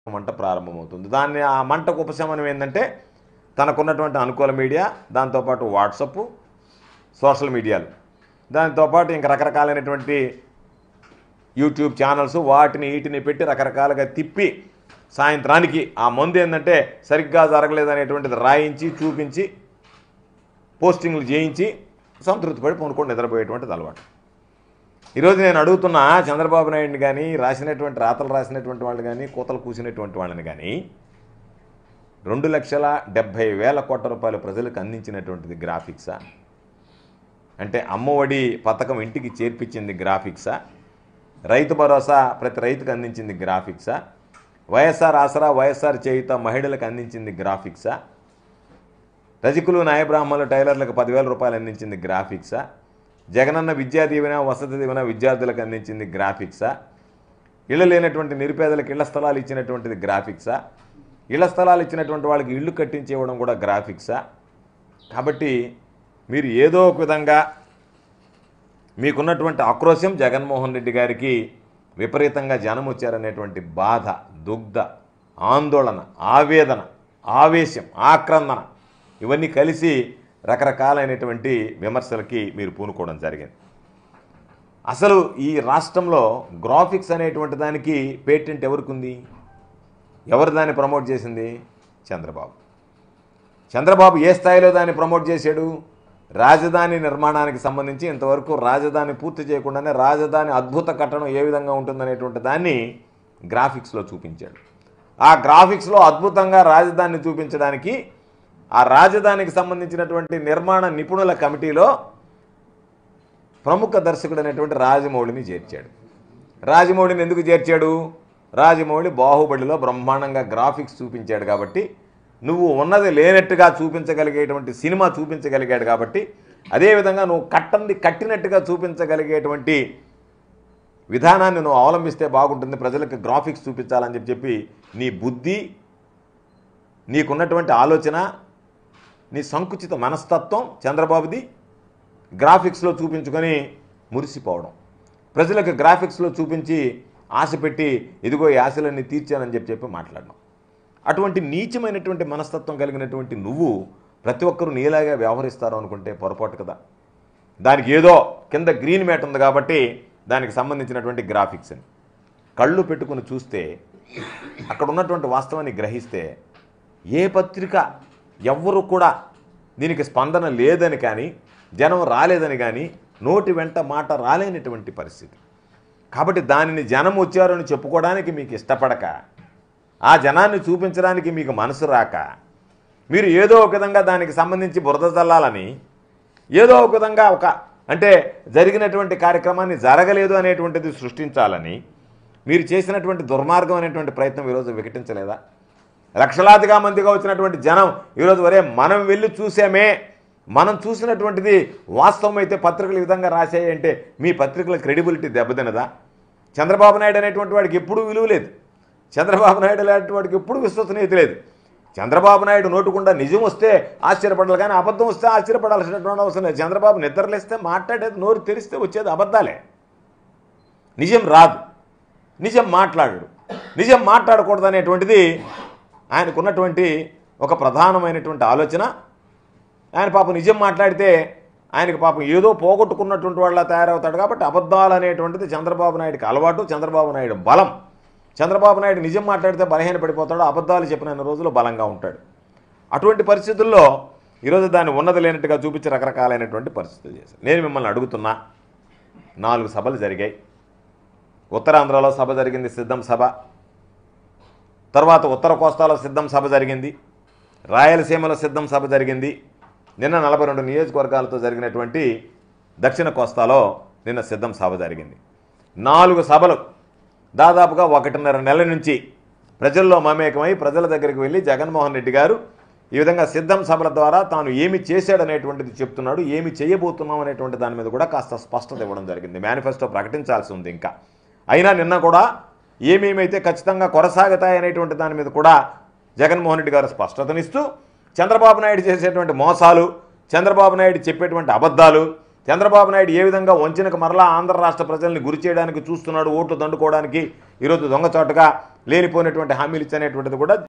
మంట ప్రారంభమవుతుంది. దాన్ని ఆ మంటకు ఉపశమనం ఏంటంటే తనకున్నటువంటి అనుకూల మీడియా, దాంతోపాటు వాట్సప్, సోషల్ మీడియాలు, దాంతోపాటు ఇంకా రకరకాలైనటువంటి యూట్యూబ్ ఛానల్స్ వీటిని పెట్టి రకరకాలుగా తిప్పి సాయంత్రానికి ఆ మందు ఏంటంటే సరిగ్గా జరగలేదనేటువంటిది రాయించి చూపించి పోస్టింగ్లు చేయించి సంతృప్తి పడి పొనుకొని నిద్రపోయేటువంటిది అలవాటు. ఈరోజు నేను అడుగుతున్నా చంద్రబాబు నాయుడిని కానీ, రాతలు రాసినటువంటి వాళ్ళు కానీ, కూతలు కూసినటువంటి వాళ్ళని కానీ 2,70,000 కోట్ల రూపాయలు ప్రజలకు అందించినటువంటిది గ్రాఫిక్సా? అంటే అమ్మఒడి పథకం ఇంటికి చేర్పించింది గ్రాఫిక్సా? రైతు భరోసా ప్రతి రైతుకు అందించింది గ్రాఫిక్సా? వైఎస్ఆర్ ఆసరా, వైఎస్ఆర్ చేయుత మహిళలకు అందించింది గ్రాఫిక్సా? రజకులు, న్యాయబ్రాహ్మణులు, టైలర్లకు 10,000 రూపాయలు అందించింది గ్రాఫిక్సా? జగనన్న విద్యా దీవెన, వసతి దీవెన విద్యార్థులకు అందించింది గ్రాఫిక్సా? ఇళ్ళు లేనటువంటి నిరుపేదలకు ఇళ్ల స్థలాలు ఇచ్చినటువంటిది గ్రాఫిక్సా? ఇళ్ల స్థలాలు ఇచ్చినటువంటి వాళ్ళకి ఇళ్ళు కట్టించి ఇవ్వడం కూడా గ్రాఫిక్సా? కాబట్టి మీరు ఏదో ఒక విధంగా మీకున్నటువంటి ఆక్రోశం జగన్మోహన్ రెడ్డి గారికి విపరీతంగా జనం వచ్చారనేటువంటి బాధ, దుగ్ధ, ఆందోళన, ఆవేదన, ఆవేశం, ఆక్రందన ఇవన్నీ కలిసి రకరకాలైనటువంటి విమర్శలకి మీరు పూనుకోవడం జరిగింది. అసలు ఈ రాష్ట్రంలో గ్రాఫిక్స్ అనేటువంటి దానికి పేటెంట్ ఎవరికి ఉంది? ఎవరు దాన్ని ప్రమోట్ చేసింది? చంద్రబాబు. చంద్రబాబు ఏ స్థాయిలో దాన్ని ప్రమోట్ చేశాడు? రాజధాని నిర్మాణానికి సంబంధించి ఇంతవరకు రాజధాని పూర్తి చేయకుండానే రాజధాని అద్భుత కట్టడం ఏ విధంగా ఉంటుందనేటువంటి దాన్ని గ్రాఫిక్స్లో చూపించాడు. ఆ గ్రాఫిక్స్లో అద్భుతంగా రాజధానిని చూపించడానికి ఆ రాజధానికి సంబంధించినటువంటి నిర్మాణ నిపుణుల కమిటీలో ప్రముఖ దర్శకుడు అనేటువంటి రాజమౌళిని చేర్చాడు. రాజమౌళిని ఎందుకు చేర్చాడు? రాజమౌళి బాహుబలిలో బ్రహ్మాండంగా గ్రాఫిక్స్ చూపించాడు కాబట్టి, నువ్వు ఉన్నది లేనట్టుగా చూపించగలిగేటువంటి సినిమా చూపించగలిగాడు కాబట్టి, అదేవిధంగా నువ్వు కట్టినట్టుగా చూపించగలిగేటువంటి విధానాన్ని నువ్వు అవలంబిస్తే బాగుంటుంది, ప్రజలకు గ్రాఫిక్స్ చూపించాలని చెప్పి నీ బుద్ధి, నీకున్నటువంటి ఆలోచన, నీ సంకుచిత మనస్తత్వం చంద్రబాబుది గ్రాఫిక్స్లో చూపించుకొని మురిసిపోవడం, ప్రజలకు గ్రాఫిక్స్లో చూపించి ఆశ పెట్టి ఇదిగో ఈ ఆశలన్నీ తీర్చానని చెప్పి మాట్లాడడం. అటువంటి నీచమైనటువంటి మనస్తత్వం కలిగినటువంటి నువ్వు ప్రతి ఒక్కరూ నీలాగా వ్యవహరిస్తారు అనుకుంటే పొరపాటు కదా. దానికి ఏదో కింద గ్రీన్ మ్యాట్ ఉంది కాబట్టి దానికి సంబంధించినటువంటి గ్రాఫిక్స్ అని కళ్ళు పెట్టుకుని చూస్తే, అక్కడ ఉన్నటువంటి వాస్తవాన్ని గ్రహిస్తే ఏ పత్రిక ఎవ్వరు కూడా దీనికి స్పందన లేదని కానీ, జనం రాలేదని కానీ, నోటి వెంట మాట రాలేనటువంటి పరిస్థితి. కాబట్టి దానిని జనం వచ్చారని చెప్పుకోవడానికి మీకు ఇష్టపడక, ఆ జనాన్ని చూపించడానికి మీకు మనసు రాక, మీరు ఏదో ఒక విధంగా దానికి సంబంధించి బురద చల్లాలని, ఏదో ఒక విధంగా అంటే జరిగినటువంటి కార్యక్రమాన్ని జరగలేదు అనేటువంటిది సృష్టించాలని మీరు చేసినటువంటి దుర్మార్గం అనేటువంటి ప్రయత్నం ఈరోజు వికటించలేదా? లక్షలాదిగా మందిగా వచ్చినటువంటి జనం ఈరోజు వరే మనం వెళ్ళి చూసామే, మనం చూసినటువంటిది వాస్తవం అయితే పత్రికలు ఈ విధంగా రాశాయి అంటే మీ పత్రికల క్రెడిబిలిటీ దెబ్బతినదా? చంద్రబాబు నాయుడు అనేటువంటి వాడికి ఎప్పుడూ విలువ లేదు. చంద్రబాబు నాయుడు అనేటువంటి వాడికి ఎప్పుడు విశ్వసనీయత లేదు. చంద్రబాబు నాయుడు నోటుకుండా నిజం వస్తే ఆశ్చర్యపడాలి, కానీ అబద్ధం వస్తే ఆశ్చర్యపడాల్సినటువంటి అవసరం లేదు. చంద్రబాబు నిద్రలేస్తే మాట్లాడేది, నోరు తెరిస్తే వచ్చేది అబద్ధాలే. నిజం రాదు, నిజం మాట్లాడు, నిజం మాట్లాడకూడదు అనేటువంటిది ఆయనకున్నటువంటి ఒక ప్రధానమైనటువంటి ఆలోచన. ఆయన పాపం నిజం మాట్లాడితే ఆయనకు పాపం ఏదో పోగొట్టుకున్నటువంటి వాళ్ళ తయారవుతాడు కాబట్టి అబద్ధాలు అనేటువంటిది చంద్రబాబు నాయుడికి అలవాటు, చంద్రబాబు నాయుడు బలం. చంద్రబాబు నాయుడు నిజం మాట్లాడితే బలహీన పడిపోతాడు, అబద్ధాలు చెప్పిన రోజులు బలంగా ఉంటాడు. అటువంటి పరిస్థితుల్లో ఈరోజు దాన్ని ఉన్నది లేనట్టుగా చూపించి రకరకాలైనటువంటి పరిస్థితులు చేశారు. నేను మిమ్మల్ని అడుగుతున్నా, 4 సభలు జరిగాయి. ఉత్తరాంధ్రలో సభ జరిగింది, సిద్ధం సభ. తర్వాత ఉత్తర కోస్తాలో సిద్ధం సభ జరిగింది, రాయలసీమలో సిద్ధం సభ జరిగింది. నిన్న 42 నియోజకవర్గాలతో జరిగినటువంటి దక్షిణ కోస్తాలో నిన్న సిద్ధం సభ జరిగింది. 4 సభలు దాదాపుగా 1.5 నెలల నుంచి ప్రజల్లో మమేకమై ప్రజల దగ్గరికి వెళ్ళి జగన్మోహన్ రెడ్డి గారు ఈ విధంగా సిద్ధం సభల ద్వారా తాను ఏమి చేశాడనేటువంటిది చెప్తున్నాడు, ఏమి చేయబోతున్నాం అనేటువంటి దాని మీద కూడా కాస్త స్పష్టత ఇవ్వడం జరిగింది. మేనిఫెస్టో ప్రకటించాల్సి ఉంది ఇంకా. అయినా నిన్న కూడా ఏమేమైతే ఖచ్చితంగా కొనసాగుతాయనేటువంటి దాని మీద కూడా జగన్మోహన్ రెడ్డి గారు స్పష్టతనిస్తూ చంద్రబాబు నాయుడు చేసేటువంటి మోసాలు, చంద్రబాబు నాయుడు చెప్పేటువంటి అబద్ధాలు, చంద్రబాబు నాయుడు ఏ విధంగా వంచనకు మరలా ఆంధ్ర రాష్ట్ర ప్రజల్ని గురి చేయడానికి చూస్తున్నాడు, ఓట్లు దండుకోవడానికి ఈరోజు దొంగచాటుగా లేనిపోయినటువంటి హామీలు ఇచ్చనేటువంటిది కూడా